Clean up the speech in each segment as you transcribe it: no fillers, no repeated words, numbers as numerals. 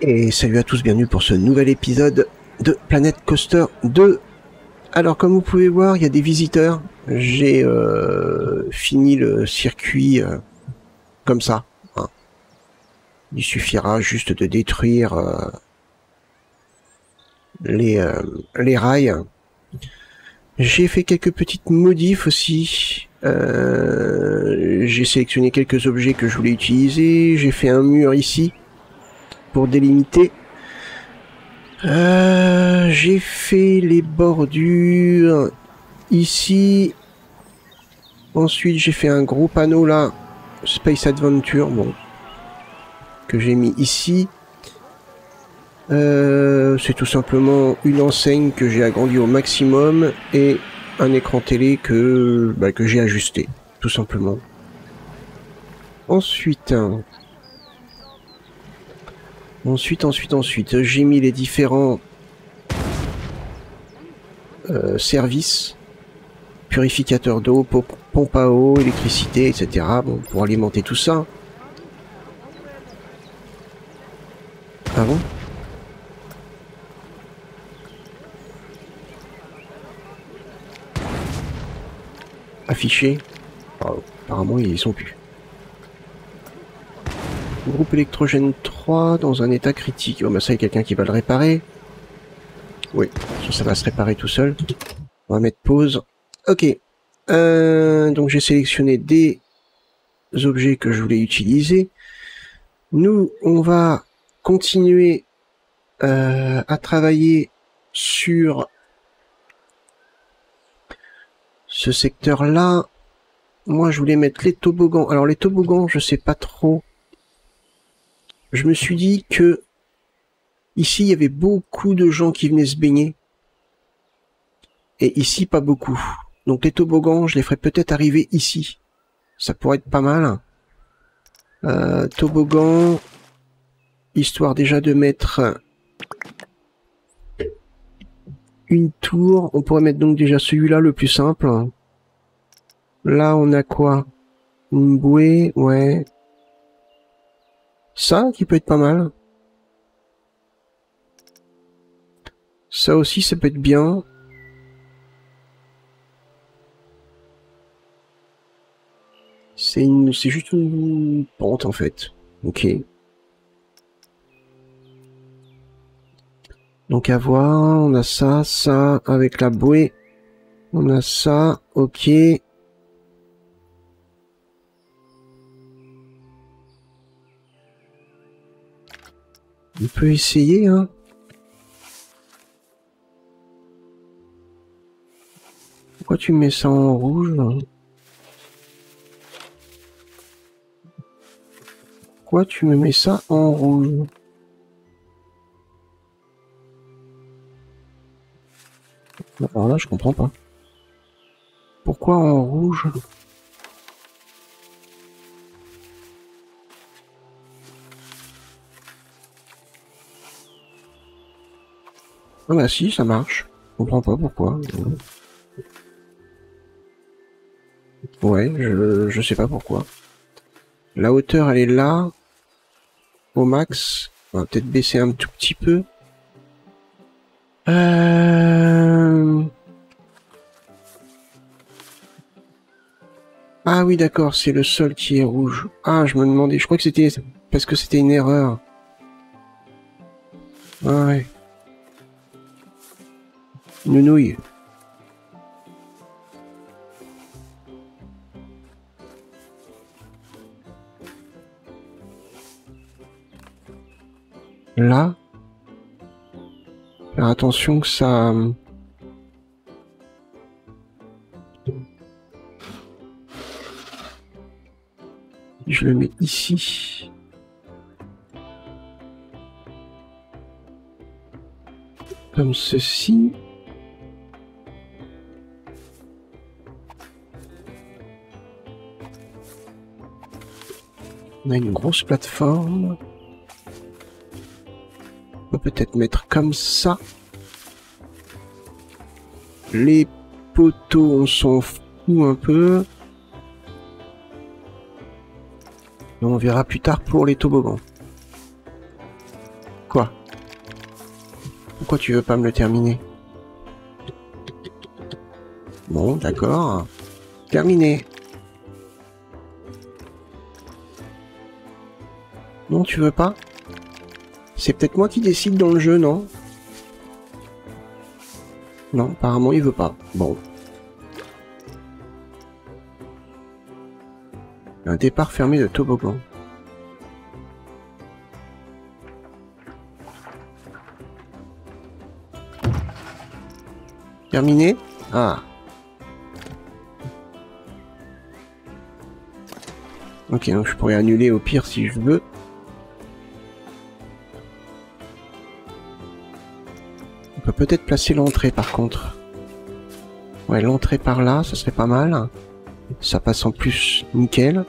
Et salut à tous, bienvenue pour ce nouvel épisode de Planet Coaster 2. Alors comme vous pouvez voir, il y a des visiteurs. J'ai fini le circuit comme ça. Hein. Il suffira juste de détruire les rails. J'ai fait quelques petites modifs aussi. J'ai sélectionné quelques objets que je voulais utiliser. J'ai fait un mur ici pour délimiter. J'ai fait les bordures ici. Ensuite, j'ai fait un gros panneau là, Space Adventure, bon, que j'ai mis ici. C'est tout simplement une enseigne que j'ai agrandie au maximum et un écran télé que j'ai ajusté, tout simplement. Ensuite, j'ai mis les différents services, purificateur d'eau, pompe à eau, électricité, etc. Bon, pour alimenter tout ça. Ah bon? Affichés. Oh, apparemment, ils y sont plus. Groupe électrogène 3 dans un état critique. Oh, bah ça, il y a quelqu'un qui va le réparer. Oui, ça va se réparer tout seul. On va mettre pause. Ok. Donc, j'ai sélectionné des objets que je voulais utiliser. Nous, on va continuer à travailler sur ce secteur-là. Moi, je voulais mettre les toboggans. Alors, les toboggans, je sais pas trop. Je me suis dit que ici, il y avait beaucoup de gens qui venaient se baigner. Et ici, pas beaucoup. Donc, les toboggans, je les ferai peut-être arriver ici. Ça pourrait être pas mal. Toboggan, histoire déjà de mettre une tour. On pourrait mettre donc déjà celui-là, le plus simple. Là, on a quoi? Une bouée, ouais. Ça, qui peut être pas mal. Ça aussi, ça peut être bien. C'est juste une pente, en fait. Ok. Donc, à voir, on a ça, avec la bouée. On a ça, ok. On peut essayer, hein. Pourquoi tu mets ça en rouge? Pourquoi tu me mets ça en rouge? Alors là, je comprends pas. Pourquoi en rouge? Ah bah si, ça marche. Je comprends pas pourquoi. Ouais, je sais pas pourquoi. La hauteur, elle est là. Au max. On va peut-être baisser un tout petit peu. Ah oui, d'accord, c'est le sol qui est rouge. Ah, je me demandais, je crois que c'était parce que c'était une erreur. Ah ouais. Nounouille. Là. Faire attention que ça... Je le mets ici. Comme ceci. On a une grosse plateforme. On peut peut-être mettre comme ça. Les poteaux, on s'en fout un peu. On verra plus tard pour les toboggans. Quoi? Pourquoi tu veux pas me le terminer? Bon, d'accord. Terminé. Non, tu veux pas? C'est peut-être moi qui décide dans le jeu, non? Non, apparemment il veut pas. Bon. Un départ fermé de toboggan. Terminé? Ah. Ok, donc je pourrais annuler au pire si je veux. On peut peut-être placer l'entrée par contre. Ouais, l'entrée par là, ça serait pas mal. Ça passe en plus nickel.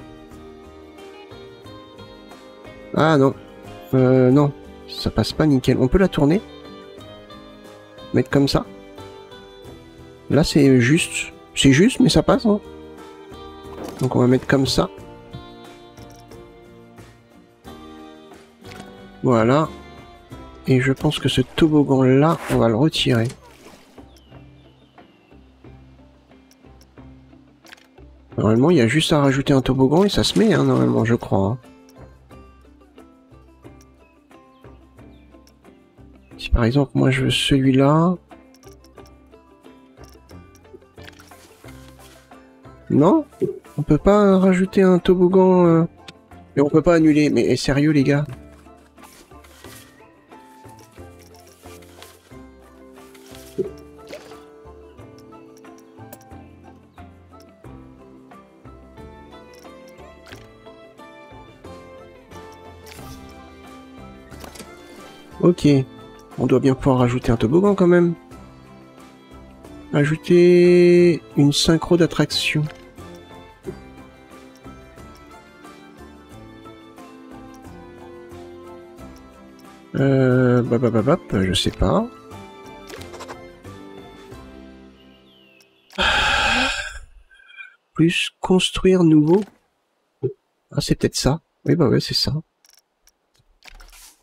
Ah non. Non. Ça passe pas nickel. On peut la tourner? Mettre comme ça? Là c'est juste. C'est juste, mais ça passe, hein. Donc on va mettre comme ça. Voilà. Et je pense que ce toboggan là, on va le retirer. Normalement, il y a juste à rajouter un toboggan et ça se met, hein, normalement, je crois. Hein. Si par exemple, moi je veux celui-là... Non? On peut pas rajouter un toboggan... Mais on peut pas annuler. Mais sérieux, les gars? Ok. On doit bien pouvoir rajouter un toboggan quand même. Ajouter une synchro d'attraction. Je sais pas. Plus construire nouveau. Ah, c'est peut-être ça. Oui, bah ouais, c'est ça.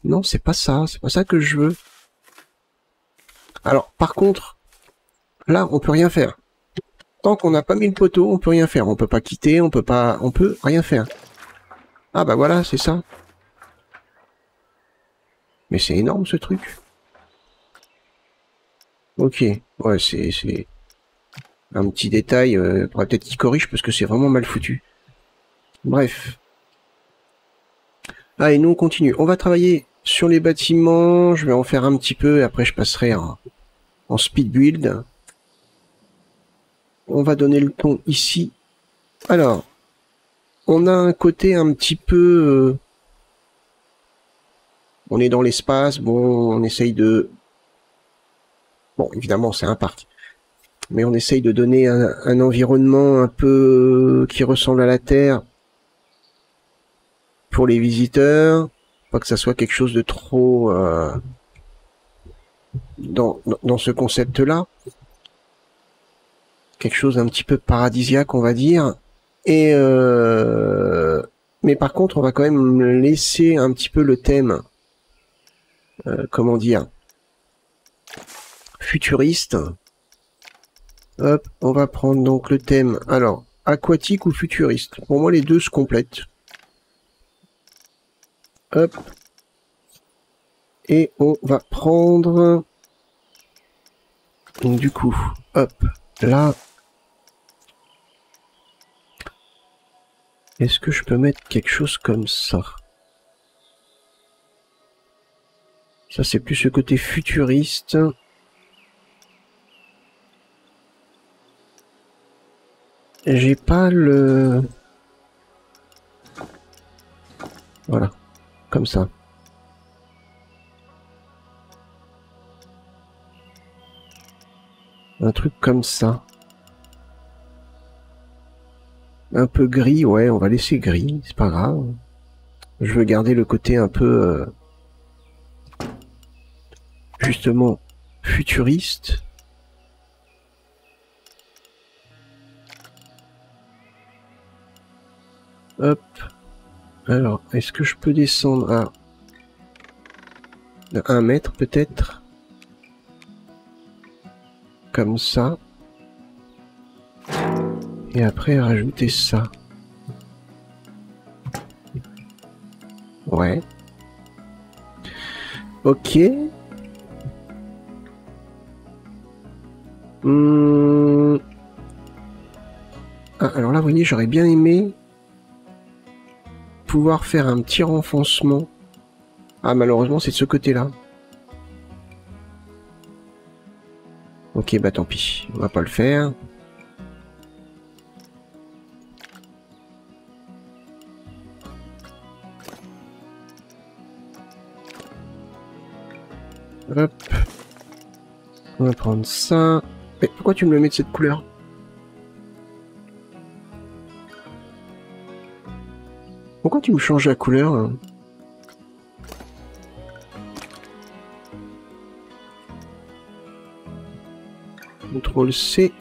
Non, c'est pas ça que je veux. Alors, par contre, là, on peut rien faire. Tant qu'on n'a pas mis le poteau, on peut rien faire. On peut pas quitter, on peut rien faire. Ah bah voilà, c'est ça. Mais c'est énorme ce truc. Ok, ouais, c'est un petit détail. Faudrait peut-être qu'il corrige parce que c'est vraiment mal foutu. Bref. Allez, nous on continue. On va travailler sur les bâtiments. Je vais en faire un petit peu et après je passerai en speed build. On va donner le ton ici. Alors, on a un côté un petit peu... on est dans l'espace, bon, on essaye de... Bon, évidemment, c'est un parc. Mais on essaye de donner un environnement un peu qui ressemble à la Terre pour les visiteurs. Pas que ça soit quelque chose de trop... dans ce concept-là. Quelque chose d'un petit peu paradisiaque, on va dire. Et mais par contre, on va quand même laisser un petit peu le thème, comment dire, futuriste. Hop, on va prendre donc le thème, alors, aquatique ou futuriste. Pour moi, les deux se complètent. Hop. Et on va prendre... Donc du coup, hop, là... Est-ce que je peux mettre quelque chose comme ça? Ça, c'est plus ce côté futuriste. J'ai pas le... Voilà, comme ça. Un truc comme ça. Un peu gris, ouais, on va laisser gris, c'est pas grave. Je veux garder le côté un peu... justement, futuriste. Hop. Alors, est-ce que je peux descendre à... de 1 mètre peut-être. Comme ça. Et après rajouter ça. Ouais. Ok. Ah, alors là, vous voyez, j'aurais bien aimé pouvoir faire un petit renfoncement. Ah, malheureusement, c'est de ce côté-là. Ok, bah tant pis. On va pas le faire. Hop. On va prendre ça. Mais pourquoi tu me le mets de cette couleur? Pourquoi tu me changes la couleur hein? CTRL C.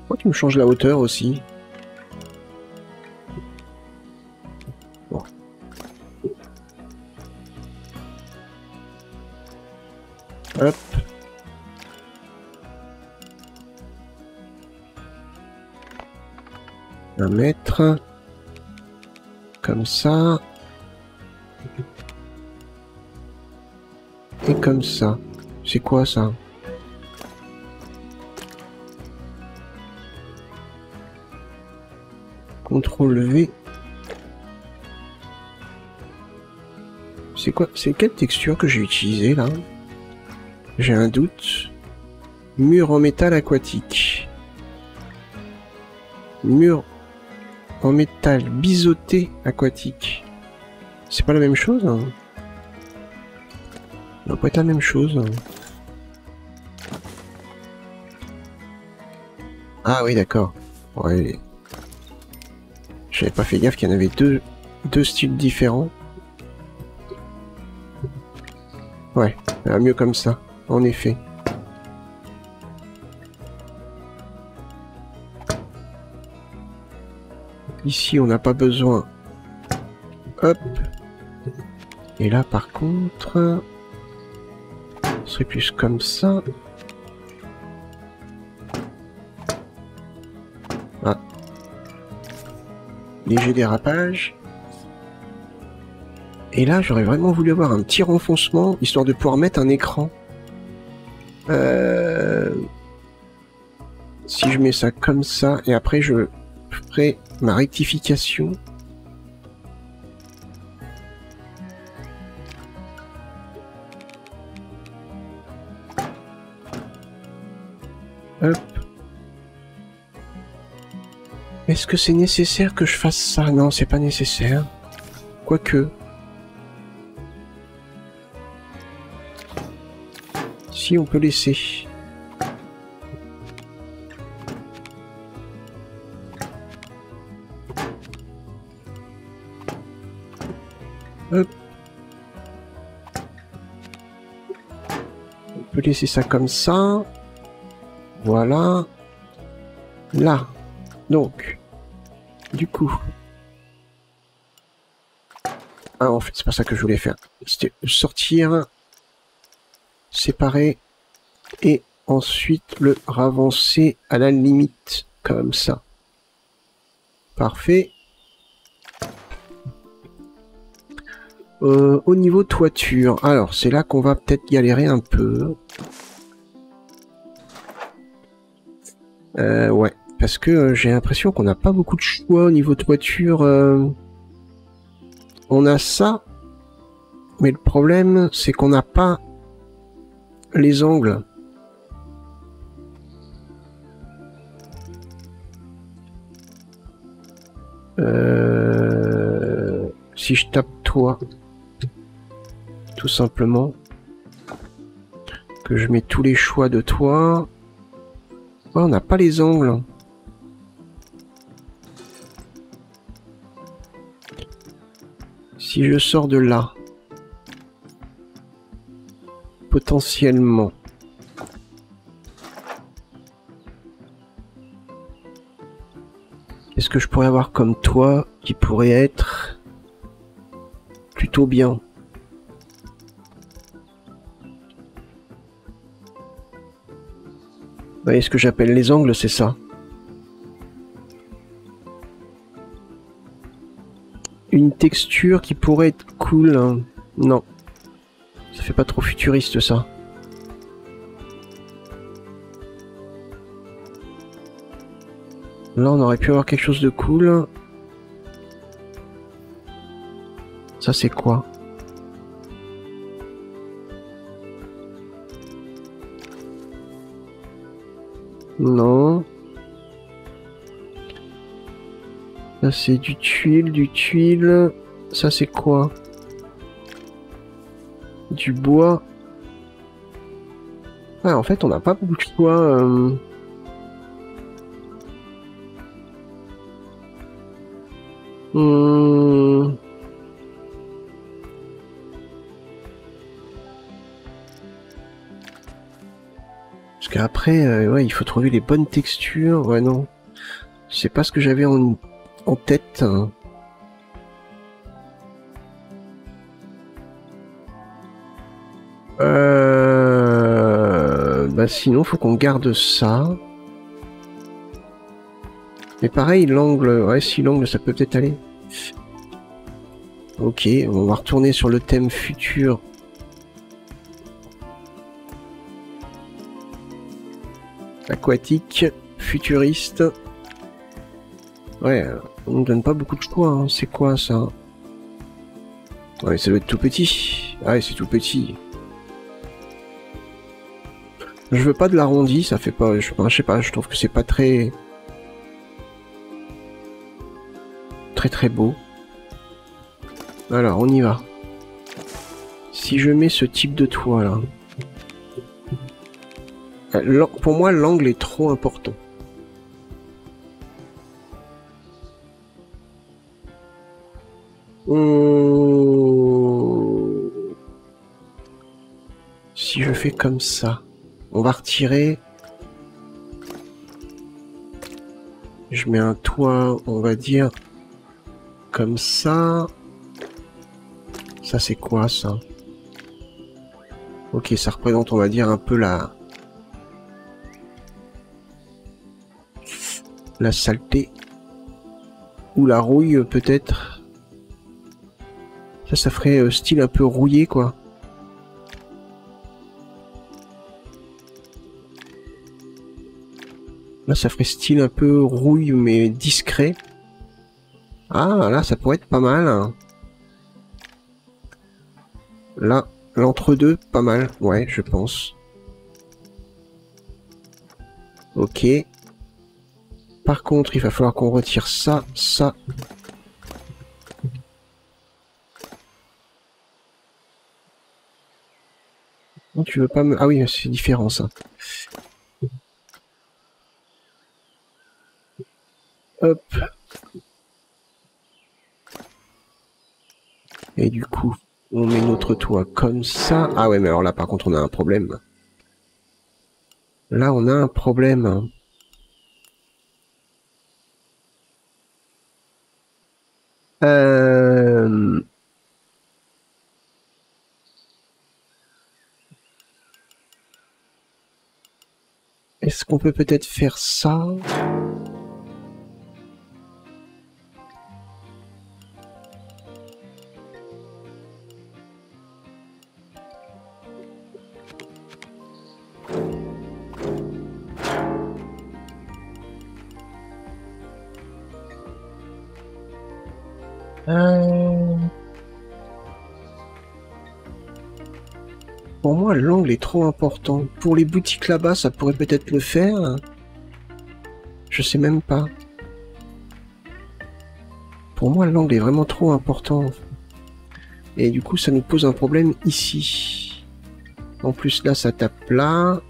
Pourquoi tu me changes la hauteur aussi? Bon. Hop. 1 mètre. Comme ça. Et comme ça. C'est quoi ça? CTRL V. C'est quoi? C'est quelle texture que j'ai utilisée là? J'ai un doute. Mur en métal aquatique. Mur en métal biseauté aquatique. C'est pas la même chose hein? Ça doit pas être la même chose. Ah oui, d'accord. Ouais. J'avais pas fait gaffe qu'il y en avait deux styles différents. Ouais, mieux comme ça, en effet. Ici, on n'a pas besoin. Hop. Et là, par contre... ce serait plus comme ça. Ah. Léger dérapage. Et là, j'aurais vraiment voulu avoir un petit renfoncement, histoire de pouvoir mettre un écran. Si je mets ça comme ça, et après je ferai ma rectification. Hop. Est-ce que c'est nécessaire que je fasse ça? Non, c'est pas nécessaire. Quoique. Si, on peut laisser. Hop. On peut laisser ça comme ça. Voilà. Là. Donc. Du coup. Ah, en fait, c'est pas ça que je voulais faire. C'était sortir, séparer, et ensuite le ravancer à la limite, comme ça. Parfait. Au niveau toiture, alors c'est là qu'on va peut-être galérer un peu. Ouais, parce que j'ai l'impression qu'on n'a pas beaucoup de choix au niveau toiture. On a ça, mais le problème c'est qu'on n'a pas les angles. Si je tape toi, tout simplement, que je mets tous les choix de toi, ouais, on n'a pas les angles. Si je sors de là, potentiellement, qu'est-ce que je pourrais avoir comme toi qui pourrait être plutôt bien. Vous voyez ce que j'appelle les angles, c'est ça. Une texture qui pourrait être cool. Hein. Non. Ça fait pas trop futuriste, ça. Là, on aurait pu avoir quelque chose de cool. Ça, c'est quoi? Non. Ça, c'est du tuile, du tuile. Ça, c'est quoi? Du bois. Ouais, en fait, on n'a pas beaucoup de choix. Parce qu'après, ouais, il faut trouver les bonnes textures. Ouais, non. C'est pas ce que j'avais en tête. Hein. Bah sinon, faut qu'on garde ça. Mais pareil, l'angle... Ouais, si l'angle, ça peut peut-être aller. Ok, on va retourner sur le thème futur. Aquatique, futuriste. Ouais, on ne donne pas beaucoup de choix. Hein. C'est quoi, ça? Ouais, ça doit être tout petit. Ah ouais, c'est tout petit. Je veux pas de l'arrondi, ça fait pas... Je sais pas, je trouve que c'est pas très... Très beau. Alors, on y va. Si je mets ce type de toit, là... Pour moi, l'angle est trop important. Si je fais comme ça... On va retirer. Je mets un toit, on va dire, comme ça. Ça, c'est quoi, ça? Ok, ça représente, on va dire, un peu la saleté. Ou la rouille, peut-être. Ça ferait style un peu rouillé, quoi. Là, ça ferait style un peu rouille, mais discret. Ah, là, ça pourrait être pas mal. Hein. Là, l'entre-deux, pas mal. Ouais, je pense. Ok. Par contre, il va falloir qu'on retire ça, ça. Non, tu veux pas me... Ah oui, c'est différent, ça. Hop. Et du coup, on met notre toit comme ça. Ah ouais, mais alors là, par contre, on a un problème. Là, on a un problème. Est-ce qu'on peut peut-être faire ça? Pour moi, l'angle est trop important. Pour les boutiques là-bas, ça pourrait peut-être le faire. Je sais même pas. Pour moi, l'angle est vraiment trop important. Et du coup, ça nous pose un problème ici. En plus, là, ça tape là.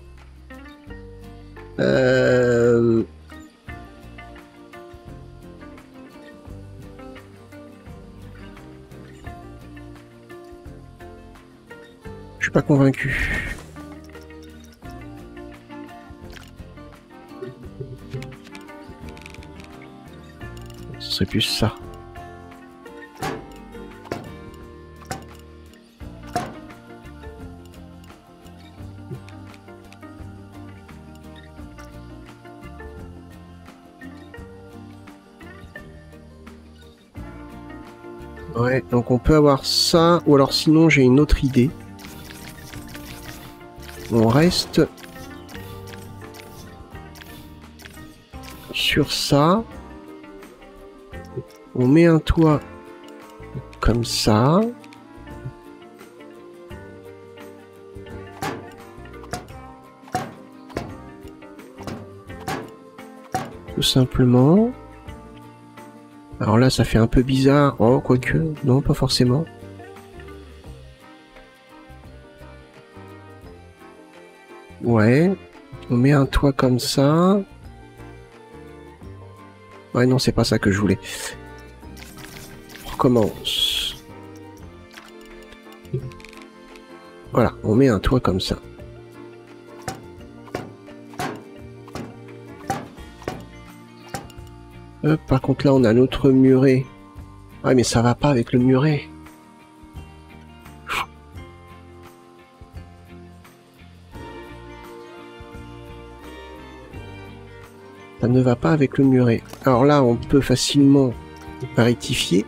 Je suis pas convaincu. Ce serait plus ça. Ouais, donc on peut avoir ça, ou alors sinon j'ai une autre idée. On reste sur ça. On met un toit comme ça. Tout simplement. Alors là, ça fait un peu bizarre. Oh, quoique, non, pas forcément. Ouais. On met un toit comme ça. Ouais, non, c'est pas ça que je voulais. On recommence. Voilà, on met un toit comme ça. Par contre, là, on a notre muret. Ouais, mais ça va pas avec le muret. Ça ne va pas avec le muret. Alors là, on peut facilement rectifier.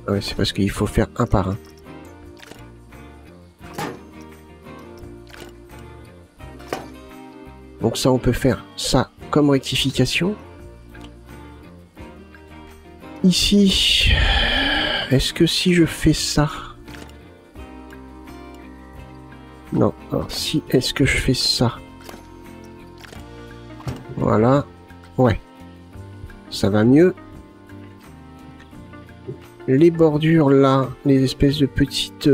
Ouais, c'est parce qu'il faut faire un par un. Donc ça, on peut faire ça comme rectification. Ici, est-ce que si je fais ça... Non, alors si, est-ce que je fais ça? Voilà, ouais, ça va mieux. Les bordures là, les espèces de petites...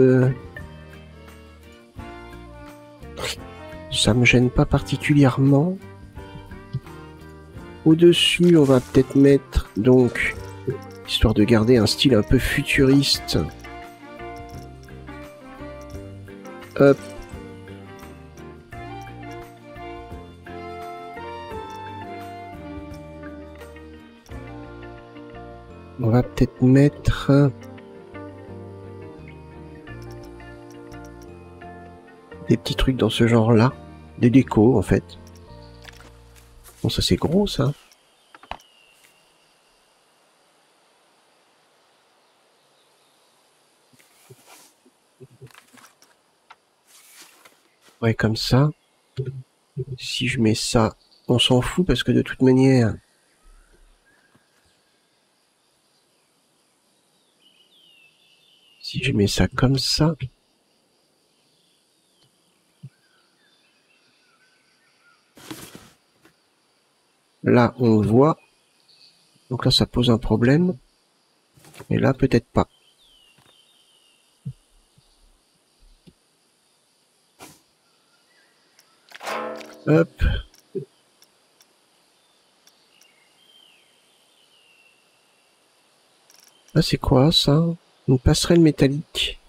Ça me gêne pas particulièrement. Au-dessus, on va peut-être mettre, donc, histoire de garder un style un peu futuriste. Hop. On va peut-être mettre... des petits trucs dans ce genre-là. Des décos, en fait. Bon, ça c'est gros, ça. Ouais, comme ça. Si je mets ça, on s'en fout parce que de toute manière... Si je mets ça comme ça... Là, on le voit. Donc là, ça pose un problème. Et là, peut-être pas. Hop. Là, c'est quoi, ça? Une passerelle métallique.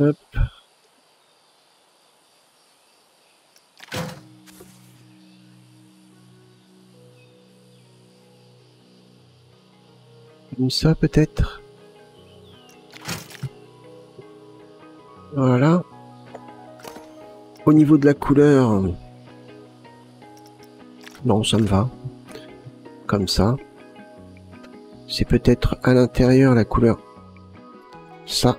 Hop. Comme ça, peut-être. Voilà. Au niveau de la couleur... Non, ça me va. Comme ça. C'est peut-être à l'intérieur la couleur. Ça.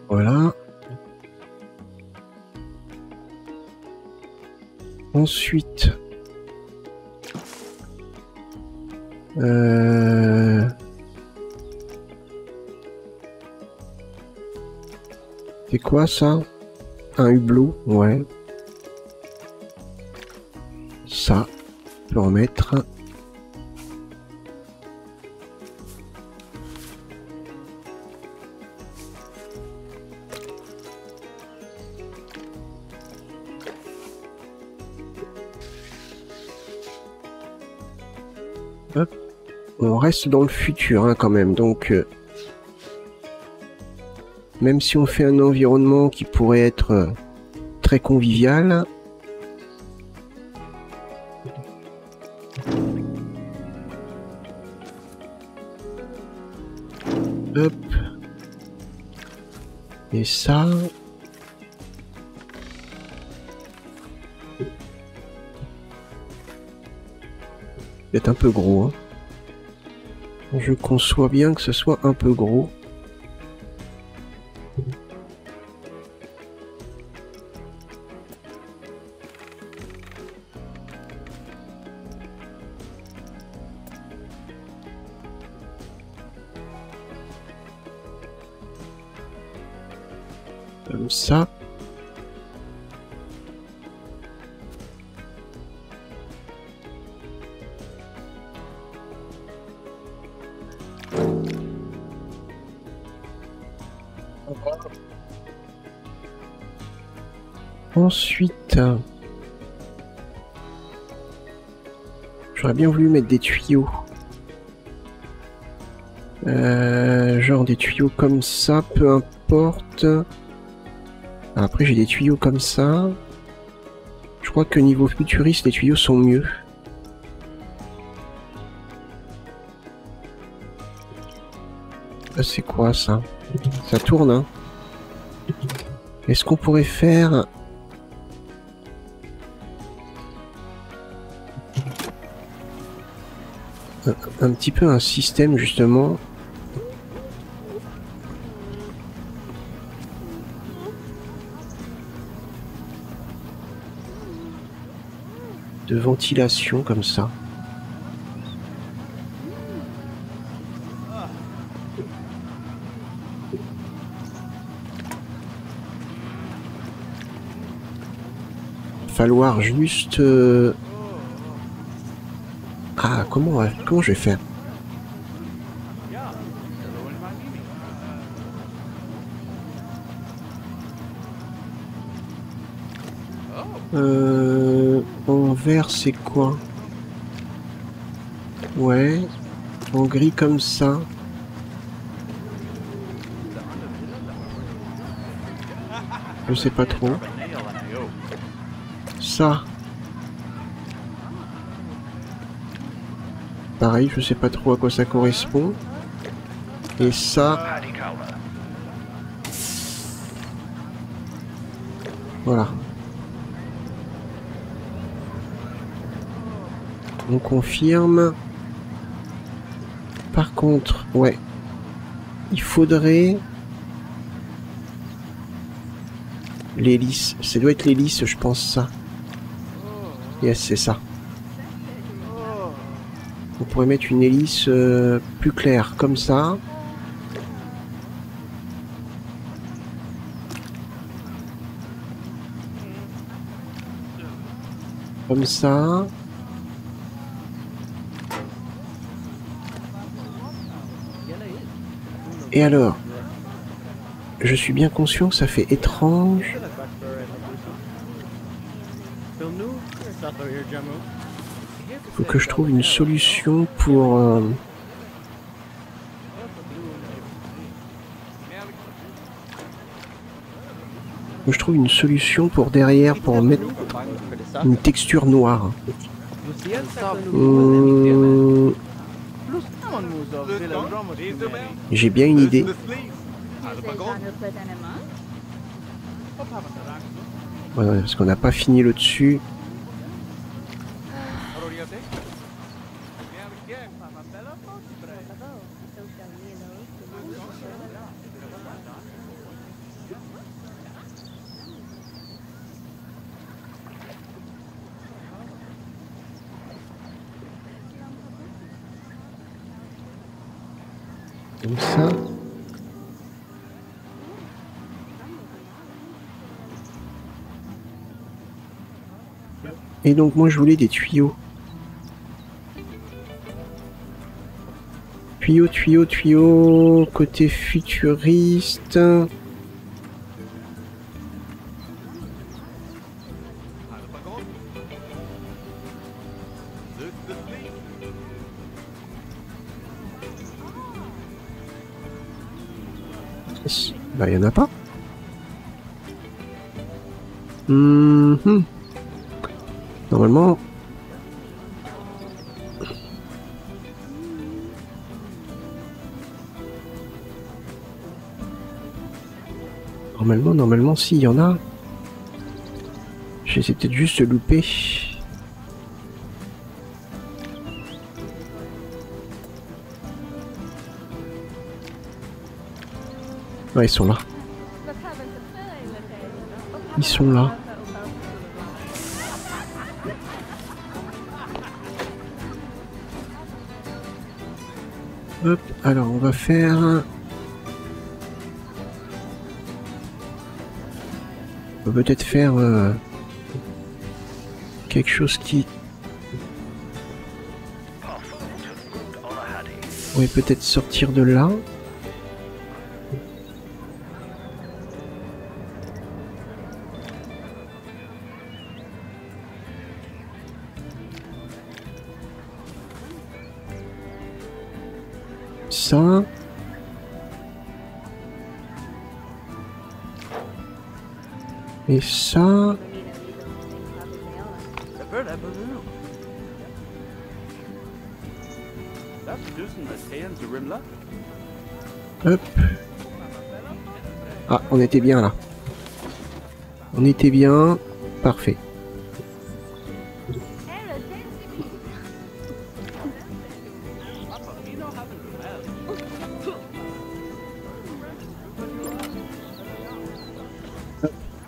Voilà. Ensuite... C'est quoi ça? Un hublot, ouais. Ça, on peut en mettre. Hop. On reste dans le futur hein, quand même, donc Même si on fait un environnement qui pourrait être très convivial. Hop. Et ça. C'est un peu gros. Hein. Je conçois bien que ce soit un peu gros. Comme ça. Ensuite, j'aurais bien voulu mettre des tuyaux. Genre des tuyaux comme ça, peu importe. Après, j'ai des tuyaux comme ça. Je crois que niveau futuriste, les tuyaux sont mieux. C'est quoi ça? Ça tourne, hein? Est-ce qu'on pourrait faire... un petit peu un système, justement... de ventilation, comme ça. Falloir juste... Ah, comment je vais faire? En vert, c'est quoi? Ouais. En gris comme ça. Je sais pas trop. Ça. Pareil, je sais pas trop à quoi ça correspond. Et ça. Voilà. On confirme. Par contre, ouais. Il faudrait... l'hélice. Ça doit être l'hélice, je pense, ça. Yes, c'est ça. On pourrait mettre une hélice plus claire, comme ça. Comme ça. Et alors, je suis bien conscient que ça fait étrange. Faut que je trouve une solution pour... je trouve une solution pour derrière, pour mettre une texture noire. J'ai bien une idée. Ouais, parce qu'on n'a pas fini le dessus. Comme ça. Et donc moi je voulais des tuyaux. Tuyaux, tuyaux, tuyaux, côté futuriste. Bah, il y en a pas. Mhm. Normalement... Normalement, si, il y en a. J'ai peut-être juste loupé. Ouais, ils sont là. Ils sont là. Hop, alors on va faire... On peut peut-être faire quelque chose qui... Ouais, peut-être sortir de là. Ça. Et ça. Hop. Ah, on était bien là. On était bien. Parfait.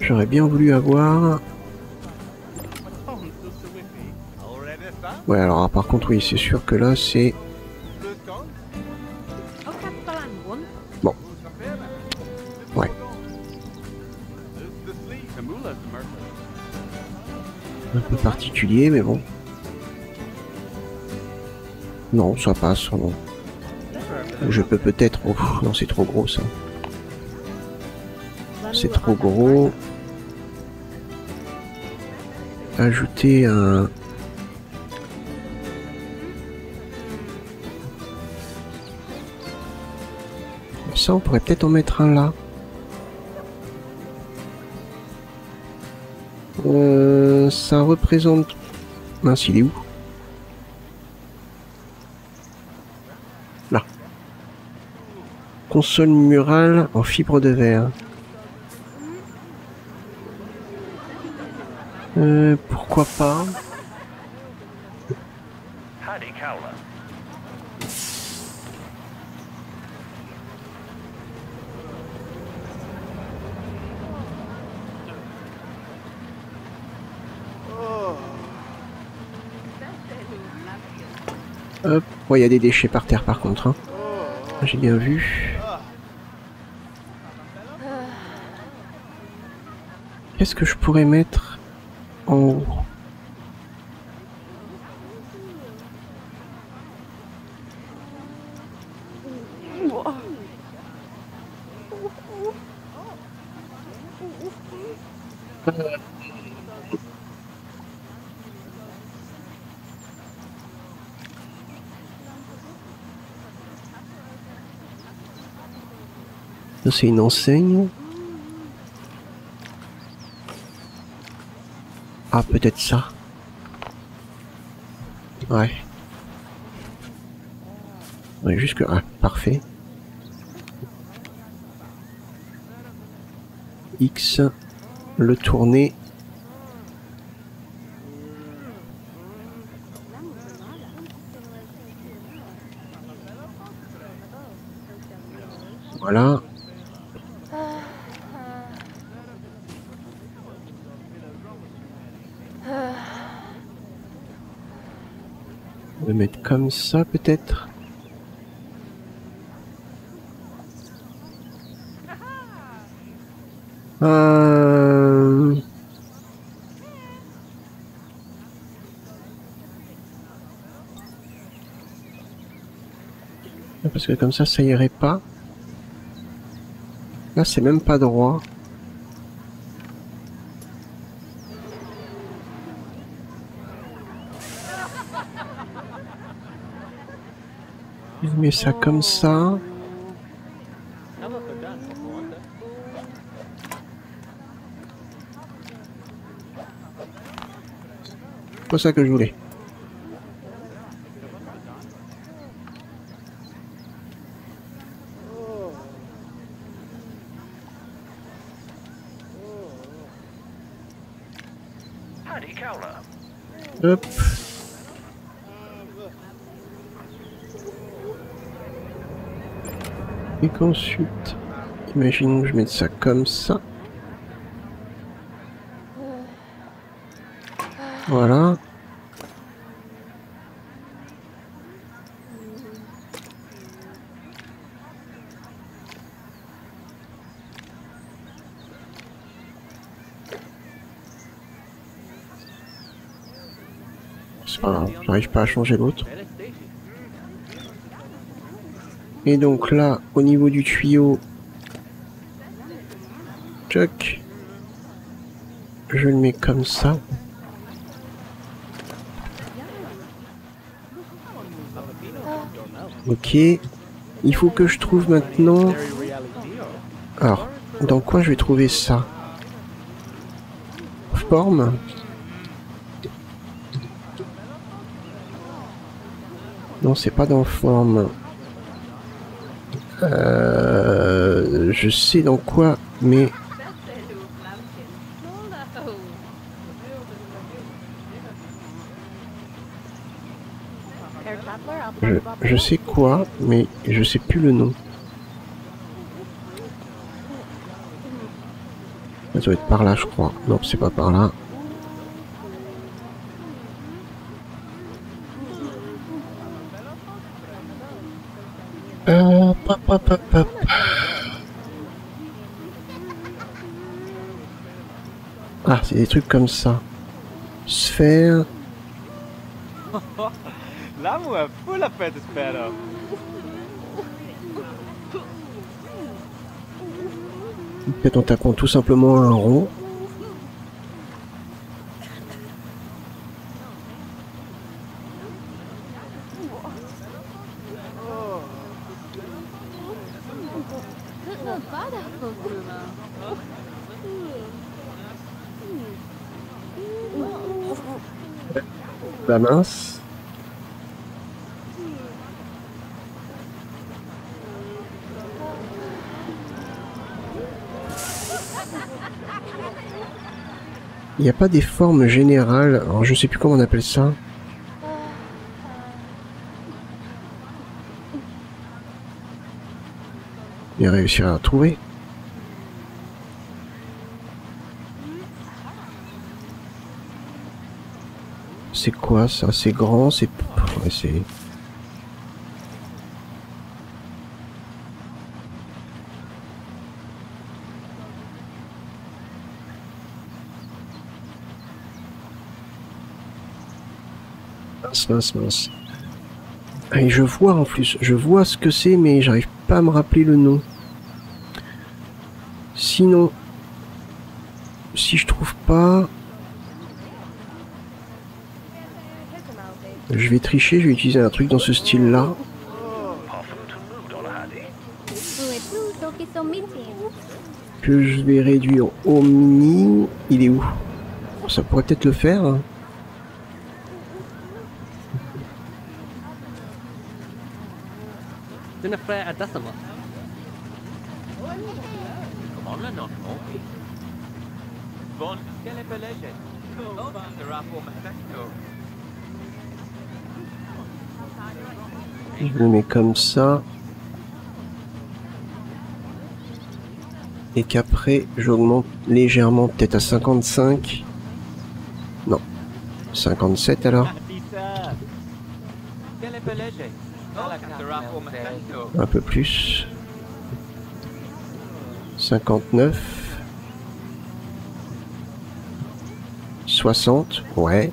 J'aurais bien voulu avoir... Ouais, alors par contre, oui, c'est sûr que là, c'est... Bon. Ouais. Un peu particulier, mais bon. Non, ça passe. Non. Je peux peut-être... Oh, non, c'est trop gros, ça. C'est trop gros. Ajouter un... Ça, on pourrait peut-être en mettre un là. Ça représente... Mince, il est où? Là. Console murale en fibre de verre. Pourquoi pas? Hop. Ouais, il y a des déchets par terre par contre. Hein. J'ai bien vu. Qu'est-ce que je pourrais mettre en haut? Ça, c'est une enseigne. Ah, peut-être ça. Ouais. Ouais, jusque... Ah, parfait. X. Le tourner. Voilà. On va mettre comme ça peut-être. Parce que comme ça irait pas. Là, c'est même pas droit. Je mets ça comme ça. pas ça que je voulais. Hop. Et qu'ensuite, imaginons que je mette ça comme ça. Voilà. C'est pas grave, j'arrive pas à changer l'autre. Et donc là, au niveau du tuyau, tchoc, je le mets comme ça. Ok, il faut que je trouve maintenant... Alors, dans quoi je vais trouver ça? Forme. Non, c'est pas dans forme. Je sais dans quoi, mais... Je sais quoi, mais je sais plus le nom. Ça doit être par là, je crois. Non, c'est pas par là. Hop, hop, hop, hop. Ah, c'est des trucs comme ça. Sphère. L'amour est fou la fête, sphère. Peut-être en tapant tout simplement un rond. La mince. Il n'y a pas des formes générales, alors je sais plus comment on appelle ça. Il réussir à trouver. C'est quoi ça? C'est grand, c'est... Ouais, c'est... Mince. Et je vois en plus, je vois ce que c'est, mais j'arrive pas à me rappeler le nom. Sinon, si je trouve pas, je vais tricher, je vais utiliser un truc dans ce style-là. Que je vais réduire au mini. Il est où? Ça pourrait peut-être le faire. Hein. Je le mets comme ça. Et qu'après, j'augmente légèrement, peut-être à 55. Non. 57 alors. Un peu plus. 59. 60. Ouais.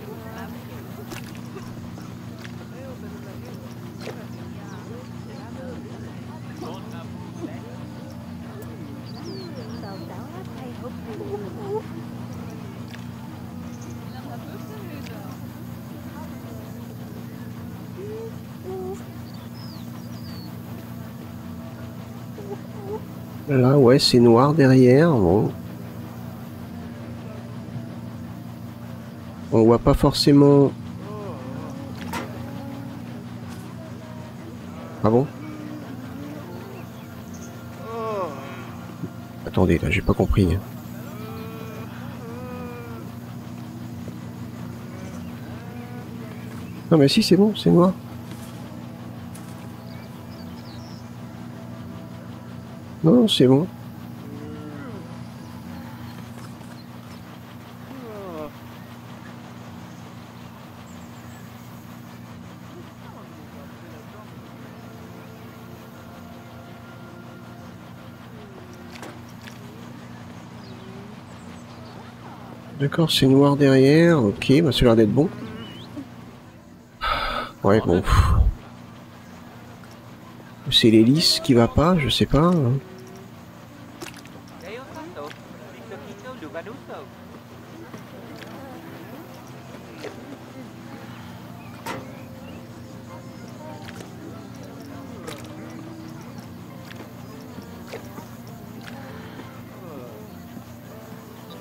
Là, ouais, c'est noir derrière. Bon. On voit pas forcément... Ah bon? Attendez, là, j'ai pas compris. Non mais si, c'est bon, c'est noir. Non, c'est bon. D'accord, c'est noir derrière. Ok, bah ça a l'air d'être bon. Ouais, bon. C'est l'hélice qui va pas, je sais pas.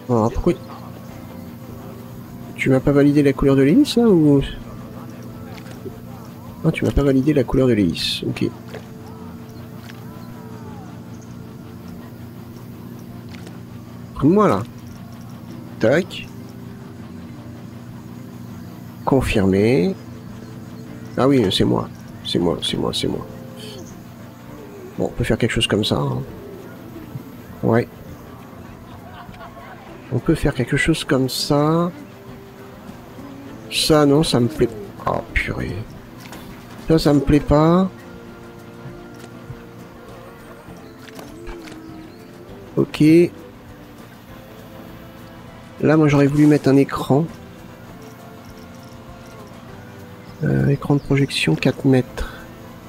Alors, pourquoi... Tu m'as pas validé la couleur de l'hélice, là, ou... Ah, tu m'as pas validé la couleur de l'hélice, ok. Moi, là. Tac. Confirmé. Ah oui, c'est moi. C'est moi, c'est moi, c'est moi. Bon, on peut faire quelque chose comme ça. Hein. Ouais. On peut faire quelque chose comme ça. Ça, non, ça me plaît... Oh, purée. Ça me plaît pas. Ok. Là, moi, j'aurais voulu mettre un écran. Écran de projection 4 mètres.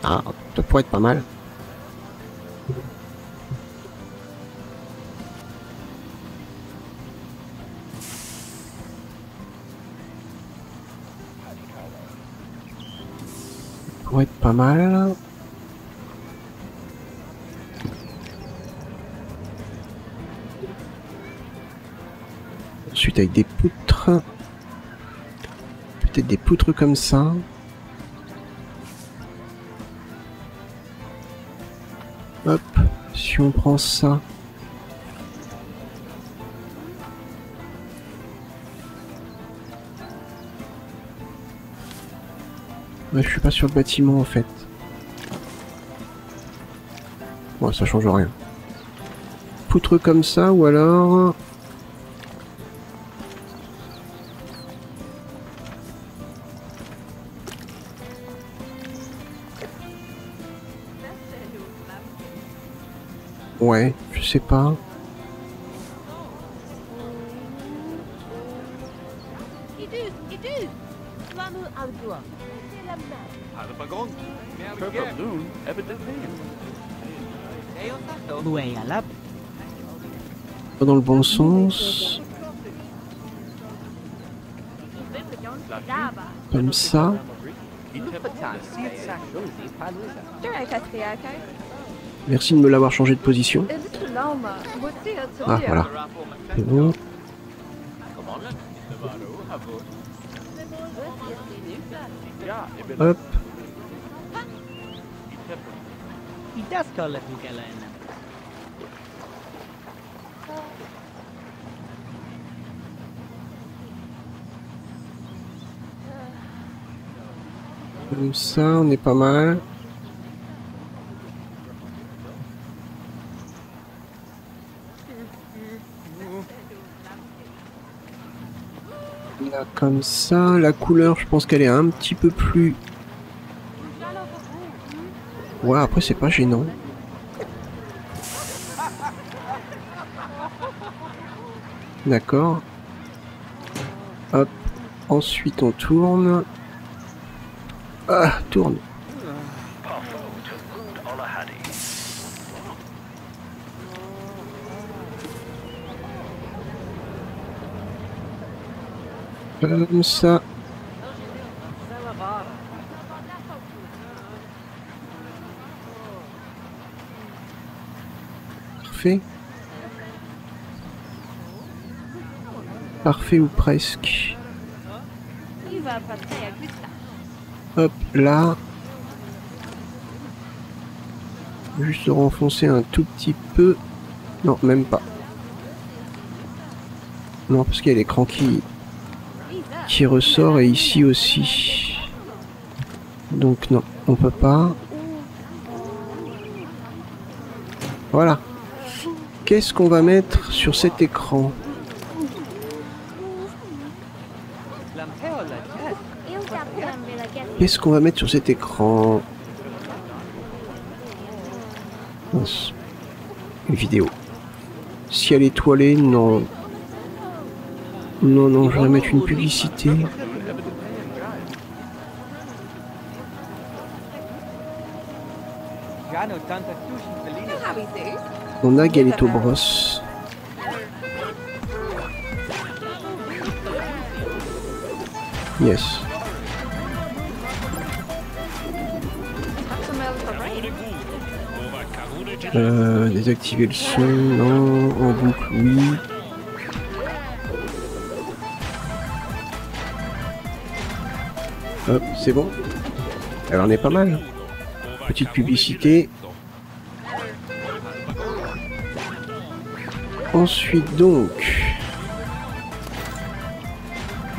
Ah, ça pourrait être pas mal. Ça pourrait être pas mal. Ensuite, avec des poutres. Peut-être des poutres comme ça. Hop, si on prend ça. Ouais, je suis pas sur le bâtiment en fait. Bon, ça change rien. Poutre comme ça ou alors... Ouais, je sais pas. Pas dans le bon sens. Comme ça. Merci de me l'avoir changé de position. Ah, voilà. C'est bon. Hop. Comme ça, on est pas mal. Là, comme ça, la couleur, je pense qu'elle est un petit peu plus... Ouais, après, c'est pas gênant. D'accord. Hop. Ensuite, on tourne. Ah, tourne. Comme ça. Parfait. Parfait ou presque. Hop, là. Juste renfoncer un tout petit peu. Non, même pas. Non, parce qu'il y a l'écran qui ressort et ici aussi. Donc non, on peut pas. Voilà. Qu'est-ce qu'on va mettre sur cet écran? Qu'est-ce qu'on va mettre sur cet écran? Mince. Une vidéo. Ciel étoilé, non. Non, non, je vais mettre une publicité. On a Galetto Bros. Yes. Désactiver le son, non, en boucle, oui. Hop, c'est bon. Alors on est pas mal. Petite publicité. Ensuite donc,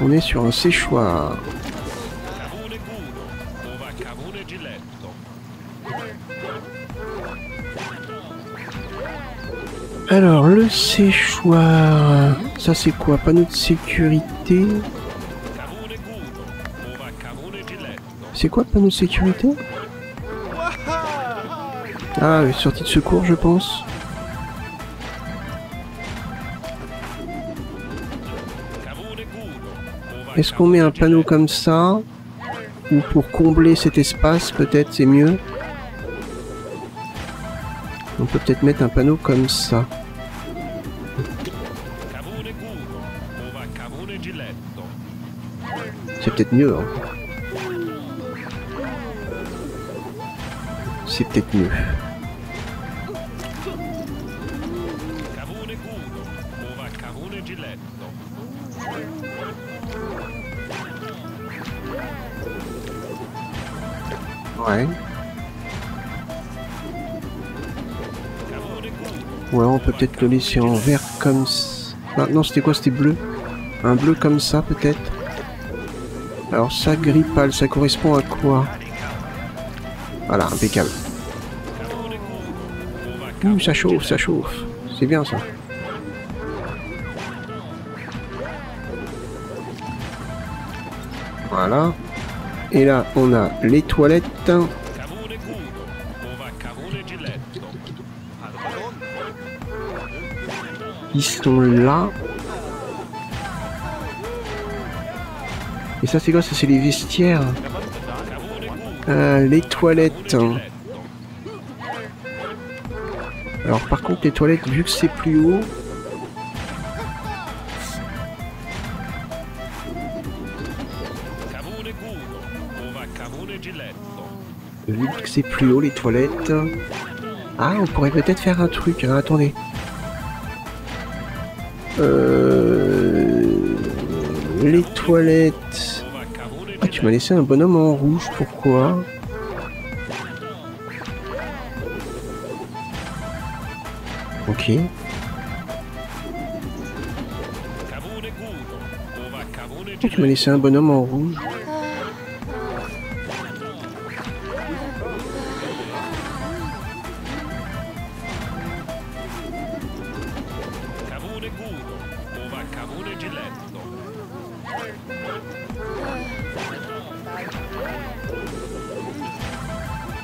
on est sur un séchoir. Alors le séchoir, ça c'est quoi? Panneau de sécurité. C'est quoi le panneau de sécurité? Ah, sortie de secours je pense. Est-ce qu'on met un panneau comme ça? Ou pour combler cet espace, peut-être c'est mieux. On peut peut-être mettre un panneau comme ça. C'est peut-être mieux. Hein. C'est peut-être mieux. Ouais. Ouais, on peut peut-être le laisser en vert comme ça. Ah, non, c'était quoi? C'était bleu. Un bleu comme ça, peut-être. Alors ça, gris pâle, ça correspond à quoi? Voilà, impeccable. Ça chauffe, ça chauffe. C'est bien ça. Voilà. Et là, on a les toilettes. Ils sont là. Et ça, c'est quoi? Ça, c'est les vestiaires. Les toilettes. Alors, par contre, les toilettes, vu que c'est plus haut... Vu que c'est plus haut, les toilettes... Ah, on pourrait peut-être faire un truc. Hein, attendez. Les toilettes... Ah, tu m'as laissé un bonhomme en rouge, pourquoi? Ok. Oh, tu m'as laissé un bonhomme en rouge.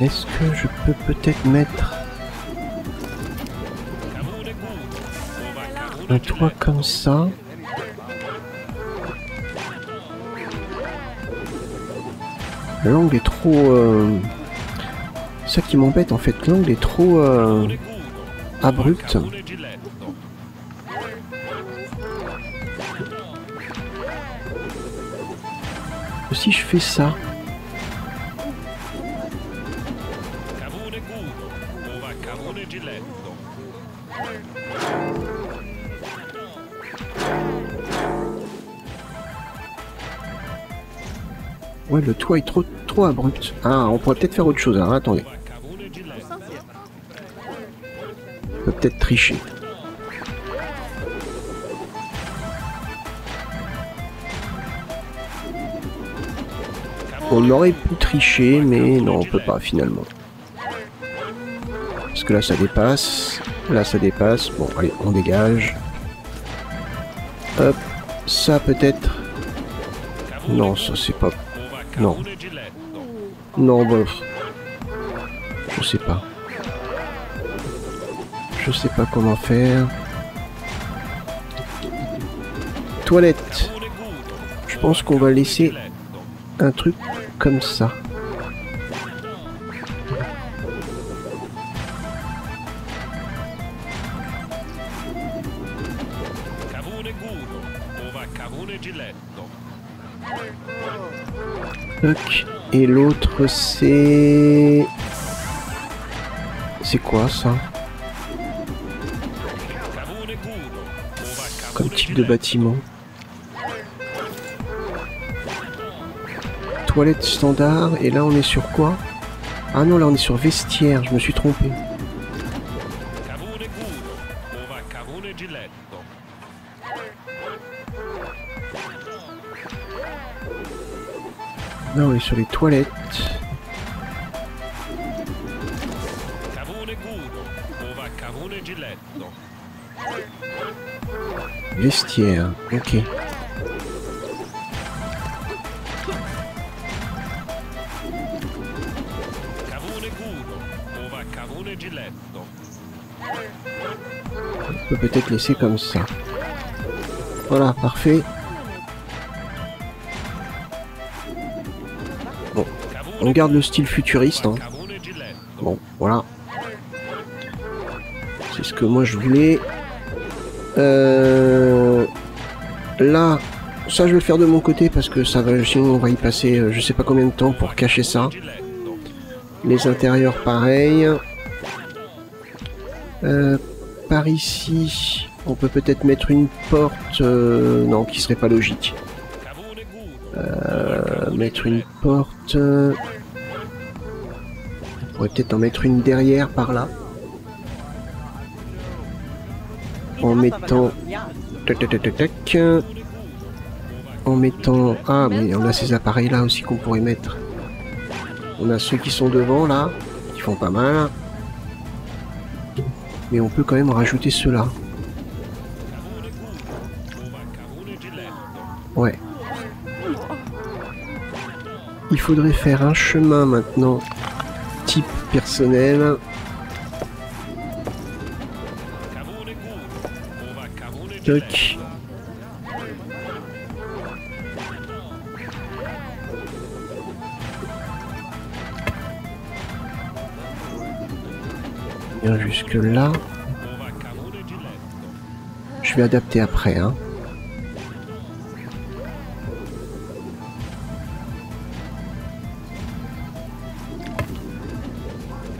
Est-ce que je peux peut-être mettre un toit comme ça? L'angle est trop... ça qui m'embête en fait, l'angle est trop abrupt. Si je fais ça... Ouais, le toit est trop abrupt. Ah, on pourrait peut-être faire autre chose. Alors, attendez. On peut peut-être tricher. On aurait pu tricher, mais non, on peut pas finalement. Parce que là, ça dépasse. Là, ça dépasse. Bon, allez, on dégage. Hop. Ça, peut-être. Non, ça, c'est pas... Non. Non, bof. Je sais pas. Je sais pas comment faire. Toilette. Je pense qu'on va laisser un truc comme ça. Toc. Et l'autre c'est... C'est quoi ça? Comme type de bâtiment. Toilette standard, et là on est sur quoi? Ah non, là on est sur vestiaire, je me suis trompé. Là on est sur les toilettes. Vestiaire, ok. On peut peut-être laisser comme ça. Voilà, parfait. Bon, on garde le style futuriste. Hein. Bon, voilà. C'est ce que moi je voulais. Là, ça je vais le faire de mon côté parce que ça va, sinon on va y passer je sais pas combien de temps pour cacher ça. Les intérieurs pareil. Par ici, on peut peut-être mettre une porte, non, qui serait pas logique. Mettre une porte. On pourrait peut-être en mettre une derrière par là. En mettant... Tac, tac, tac, tac, tac. En mettant... Ah, mais on a ces appareils-là aussi qu'on pourrait mettre. On a ceux qui sont devant, là, qui font pas mal. Mais on peut quand même rajouter ceux-là. Ouais. Il faudrait faire un chemin maintenant, type personnel. Toc. Bien jusque là. Je vais adapter après, hein.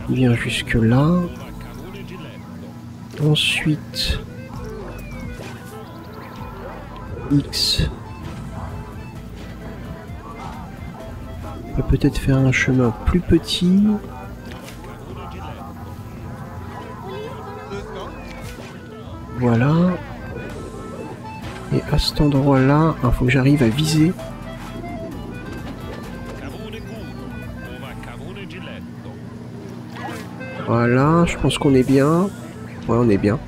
Bien jusque là. Ensuite X. On peut peut-être faire un chemin plus petit. Voilà. Et à cet endroit-là, il faut que j'arrive à viser. Voilà, je pense qu'on est bien. Ouais, on est bien.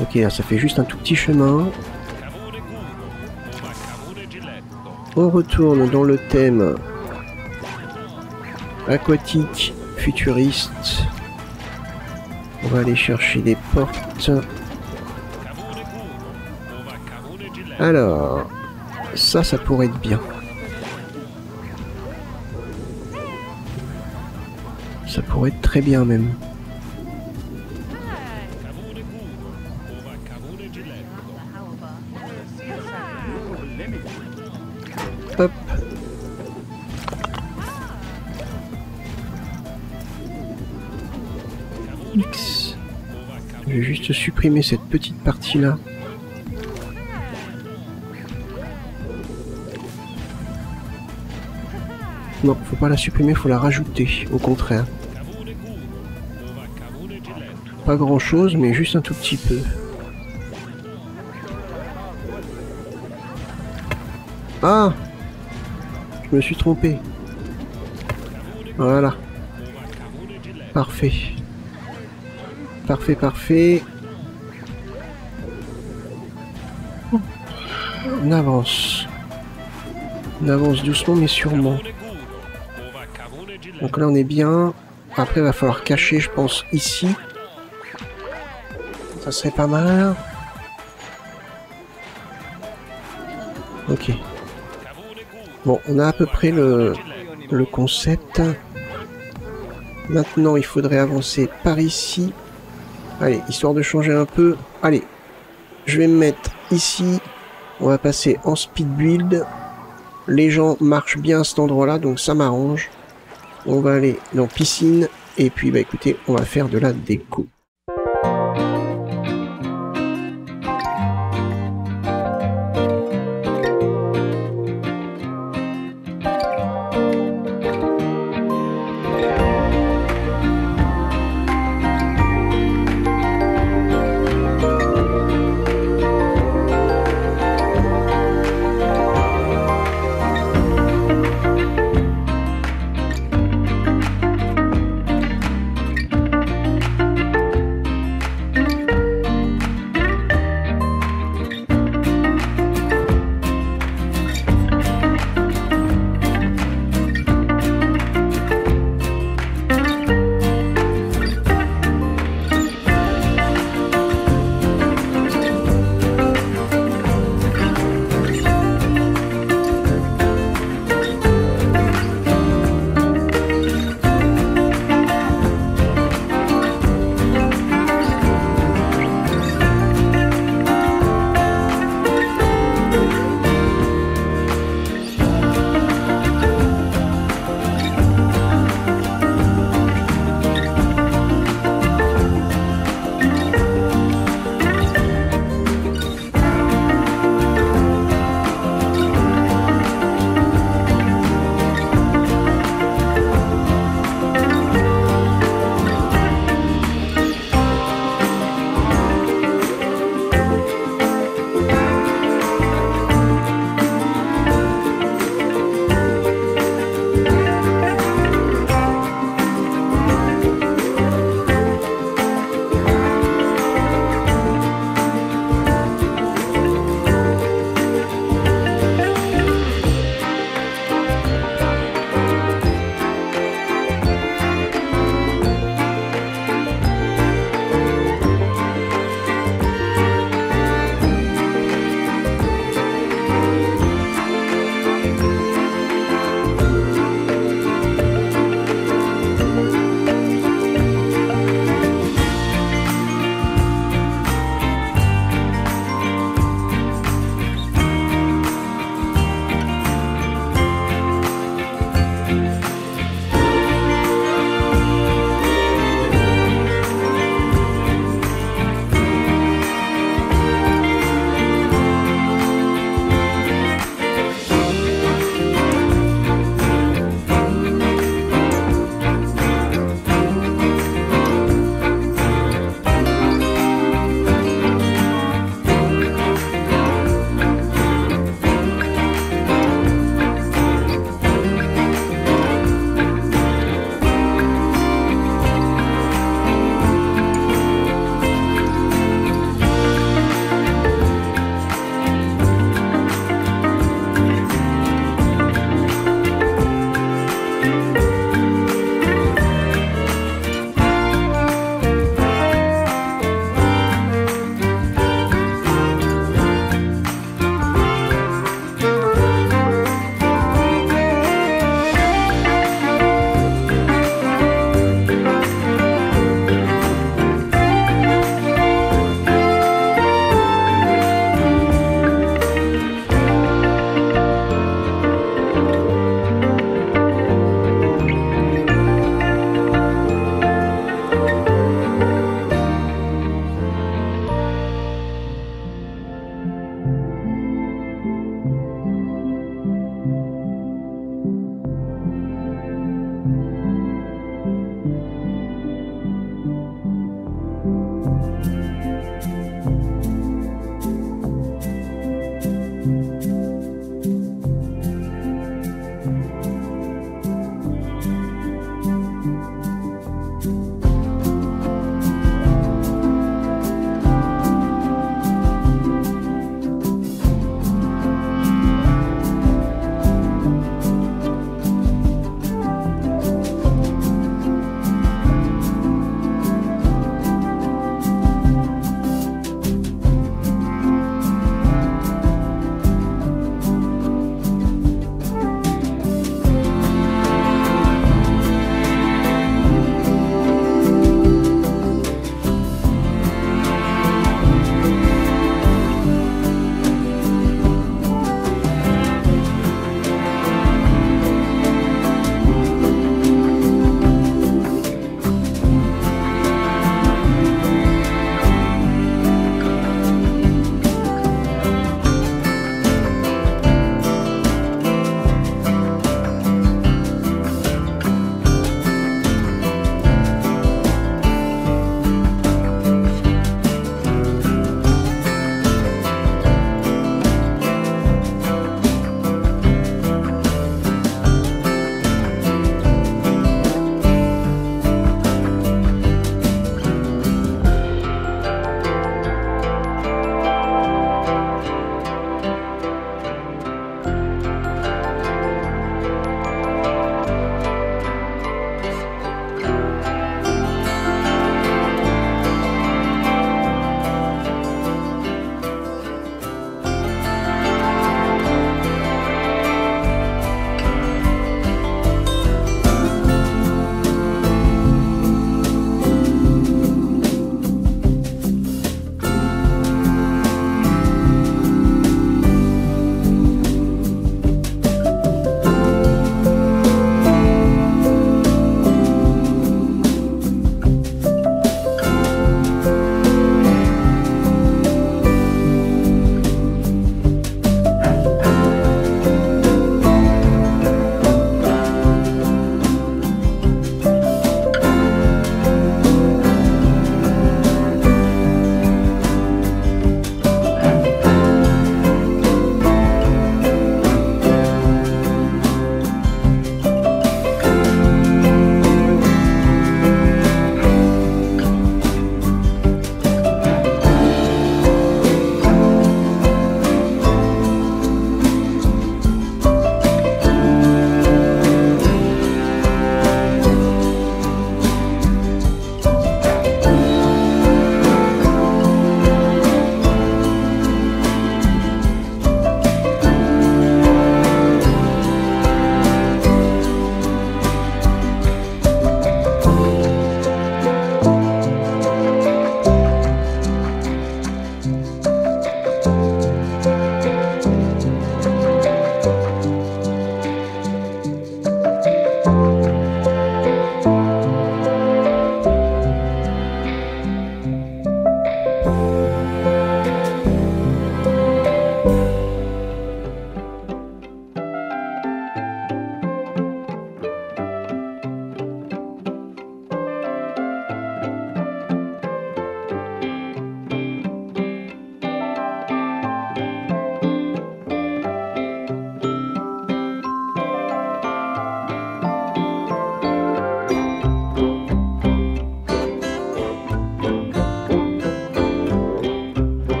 Ok, là, ça fait juste un tout petit chemin. On retourne dans le thème aquatique, futuriste. On va aller chercher des portes. Alors, ça pourrait être bien. Ça pourrait être très bien même. Hop. X. Je vais juste supprimer cette petite partie là. Non, faut pas la supprimer, faut la rajouter, au contraire. Pas grand chose, mais juste un tout petit peu. Ah! Je me suis trompé. Voilà. Parfait. Parfait, parfait. On avance. On avance doucement mais sûrement. Donc là on est bien. Après il va falloir cacher je pense ici. Ça serait pas mal. Ok. Bon, on a à peu près le concept. Maintenant il faudrait avancer par ici. Allez, histoire de changer un peu. Allez, je vais me mettre ici. On va passer en speed build. Les gens marchent bien à cet endroit-là, donc ça m'arrange. On va aller dans piscine. Et puis, bah écoutez, on va faire de la déco.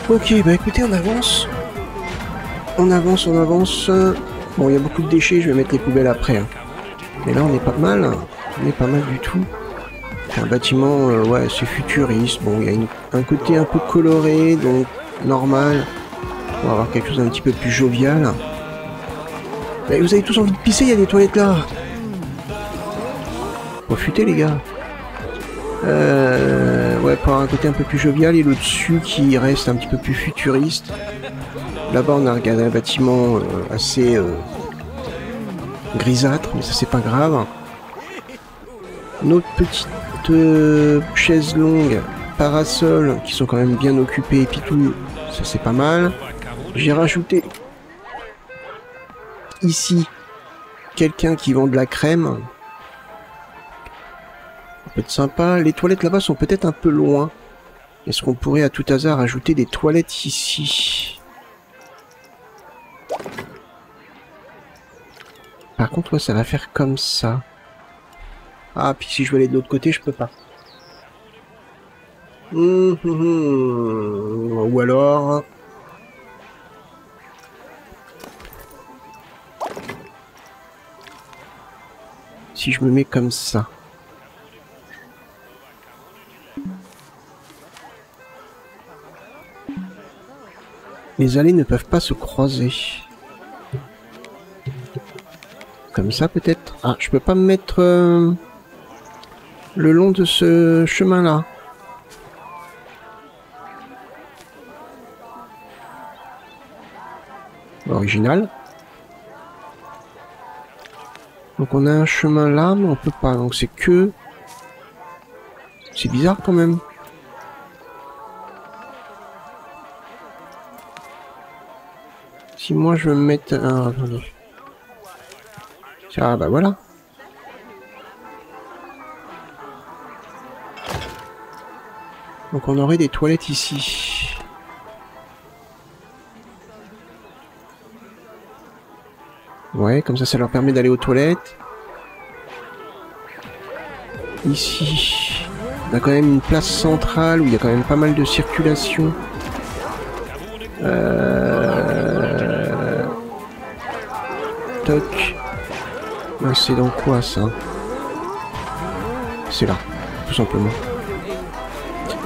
Ok, bah écoutez, on avance. On avance, on avance. Bon, il y a beaucoup de déchets, je vais mettre les poubelles après. Hein. Mais là, on est pas mal. On est pas mal du tout. C'est un bâtiment, ouais, c'est futuriste. Bon, il y a un côté un peu coloré, donc normal. On va avoir quelque chose d'un petit peu plus jovial. Mais vous avez tous envie de pisser, il y a des toilettes là. Profitez les gars. Ouais, pour avoir un côté un peu plus jovial et le dessus qui reste un petit peu plus futuriste. Là-bas, on a regardé un bâtiment assez grisâtre, mais ça c'est pas grave. Nos petites chaises longues, parasols, qui sont quand même bien occupées et puis tout, ça c'est pas mal. J'ai rajouté ici quelqu'un qui vend de la crème. Ça peut être sympa. Les toilettes là-bas sont peut-être un peu loin. Est-ce qu'on pourrait à tout hasard ajouter des toilettes ici? Par contre, ouais, ça va faire comme ça. Ah, puis si je veux aller de l'autre côté, je peux pas. Ou alors... si je me mets comme ça. Les allées ne peuvent pas se croiser. Comme ça peut-être. Ah, je peux pas me mettre le long de ce chemin-là. Original. Donc on a un chemin là, mais on peut pas. Donc c'est que... c'est bizarre quand même. Si moi je veux me mettre... ah, attendez. Ah bah voilà. Donc on aurait des toilettes ici. Ouais, comme ça leur permet d'aller aux toilettes. Ici, on a quand même une place centrale où il y a quand même pas mal de circulation. Toc. C'est dans quoi ça? C'est là, tout simplement.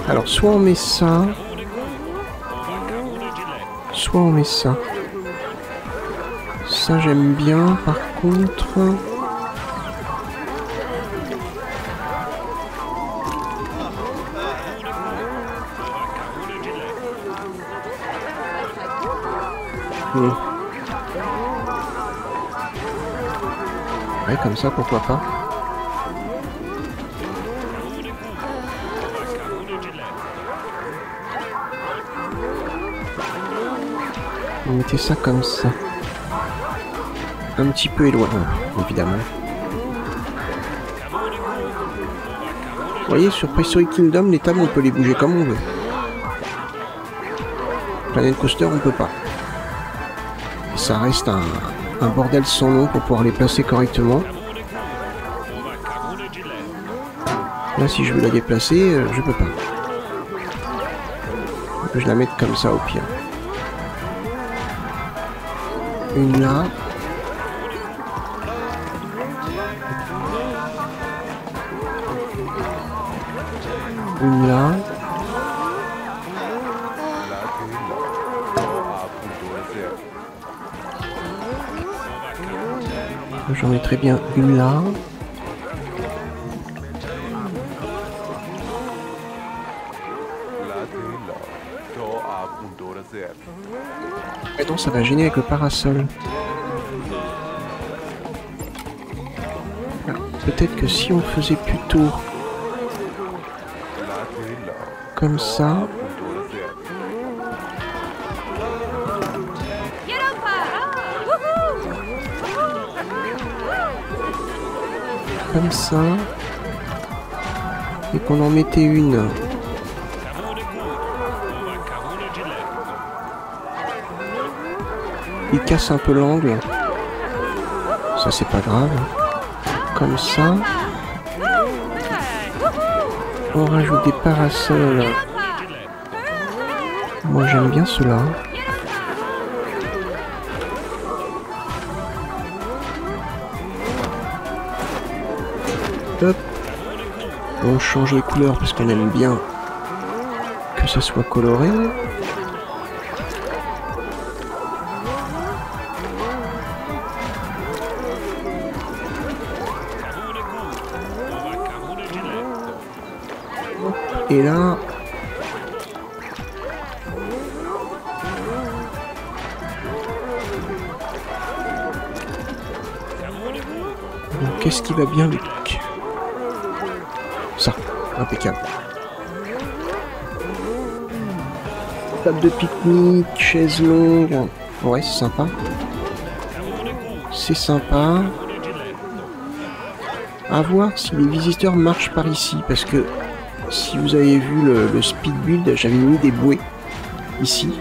Alors soit on met ça, soit on met ça. Ça j'aime bien, par contre... Ouais, comme ça, pourquoi pas. On mettait ça comme ça. Un petit peu éloigné, évidemment. Vous voyez, sur Prehistoric Kingdom, les tables, on peut les bouger comme on veut. Planet Coaster, on peut pas. Et ça reste un bordel sans nom pour pouvoir les placer correctement. Là, si je veux la déplacer, je peux pas. Donc, je la mette comme ça au pire. Une là. Une là. J'en mettrai bien une là. Et donc ça va gêner avec le parasol. Peut-être que si on faisait plutôt comme ça. Comme ça. Et qu'on en mettait une. Il casse un peu l'angle. Ça c'est pas grave. Comme ça. On rajoute des parasols Moi j'aime bien cela. Hop. On change les couleurs parce qu'on aime bien que ça soit coloré. Et là... Qu'est-ce qui va bien, Luc? Ça, impeccable. Table de pique-nique, chaise longue. Ouais, c'est sympa. C'est sympa. À voir si les visiteurs marchent par ici, parce que si vous avez vu le speed build, j'avais mis des bouées ici.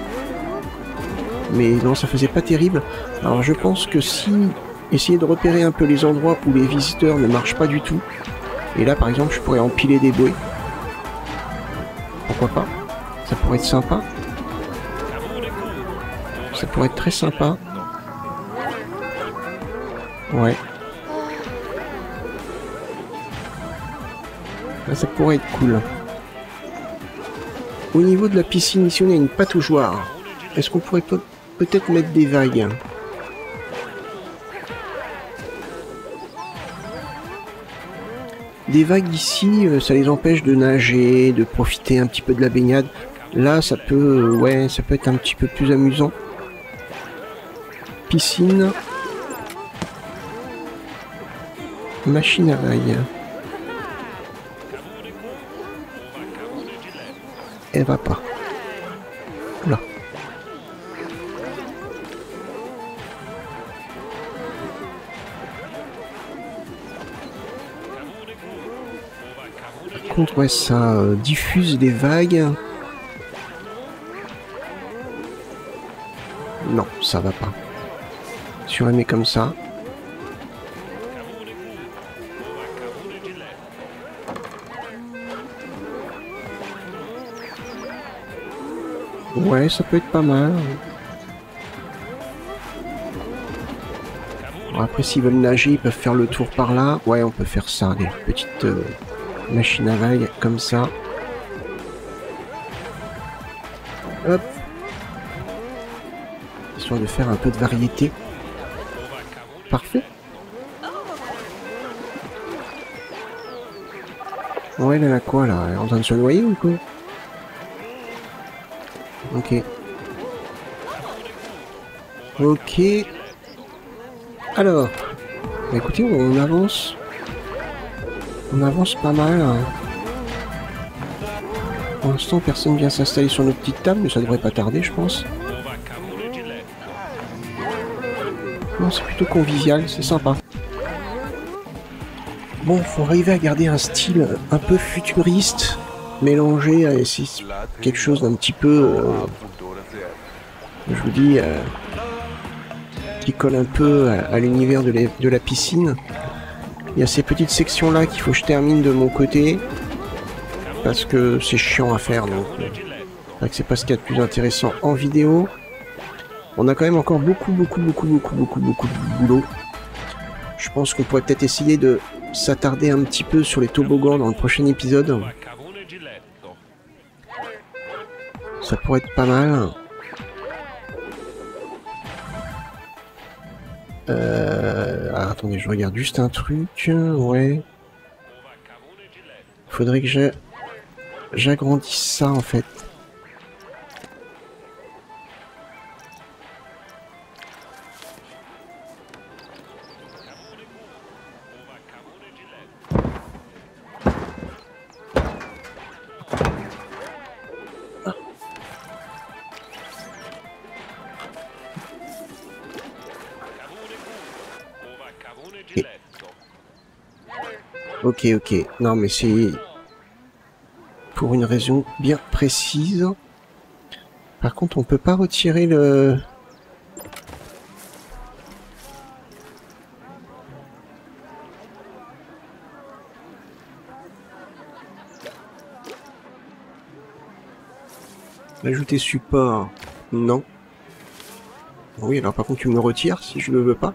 Mais non, ça faisait pas terrible. Alors je pense que si... Essayer de repérer un peu les endroits où les visiteurs ne marchent pas du tout. Et là, par exemple, je pourrais empiler des bouées. Pourquoi pas? Ça pourrait être sympa. Ça pourrait être très sympa. Ouais. Là, ça pourrait être cool. Au niveau de la piscine, ici, on a une pataugeoire. Est-ce qu'on pourrait peut-être mettre des vagues? Des vagues ici, ça les empêche de nager, de profiter un petit peu de la baignade. Là, ça peut, ouais, ça peut être un petit peu plus amusant. Piscine. Machine à vagues. Elle va pas. Là. Par contre, ouais, ça diffuse des vagues. Non, ça va pas. Surémet comme ça. Ouais, ça peut être pas mal. Bon, après, s'ils veulent nager, ils peuvent faire le tour par là. Ouais, on peut faire ça, des petites machines à vagues comme ça. Hop. Histoire de faire un peu de variété. Parfait. Ouais, elle a quoi là? Elle est en train de se noyer ou quoi? Ok. Ok. Alors. Bah écoutez, on avance. On avance pas mal. Hein. Pour l'instant, personne vient s'installer sur nos petites tables, mais ça devrait pas tarder, je pense. Non, c'est plutôt convivial, c'est sympa. Bon, faut arriver à garder un style un peu futuriste, mélangé à quelque chose d'un petit peu, je vous dis, qui colle un peu à l'univers de la piscine. Il y a ces petites sections là qu'il faut que je termine de mon côté, parce que c'est chiant à faire, donc c'est pas ce qu'il y a de plus intéressant en vidéo. On a quand même encore beaucoup de boulot. Je pense qu'on pourrait peut-être essayer de s'attarder un petit peu sur les toboggans dans le prochain épisode. Ça pourrait être pas mal. Attendez, je regarde juste un truc. Ouais. Faudrait que j'agrandisse ça en fait. Ok, ok. Non, mais c'est pour une raison bien précise. Par contre, on peut pas retirer le... Ajouter support. Non. Oui, alors par contre tu me le retires si je le veux pas.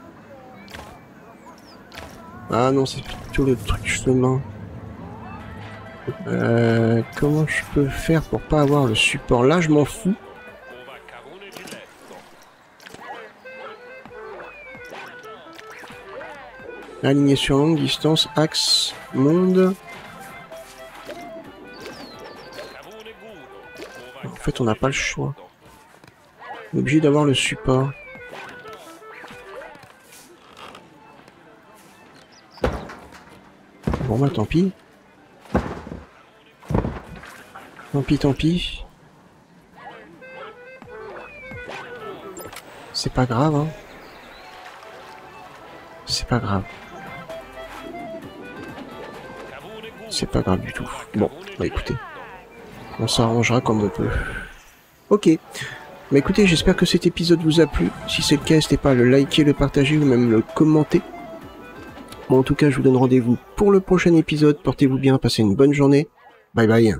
Ah non, c'est plutôt le truc chemin. Comment je peux faire pour pas avoir le support? Là, je m'en fous. Aligné sur longue distance, axe, monde. En fait, on n'a pas le choix. On est obligé d'avoir le support. Bon bah tant pis. Tant pis, tant pis. C'est pas grave, hein. C'est pas grave. C'est pas grave du tout. Bon, bah écoutez. On s'arrangera comme on peut. Ok. Bah écoutez, j'espère que cet épisode vous a plu. Si c'est le cas, n'hésitez pas à le liker, le partager ou même le commenter. Bon, en tout cas, je vous donne rendez-vous pour le prochain épisode. Portez-vous bien, passez une bonne journée. Bye bye.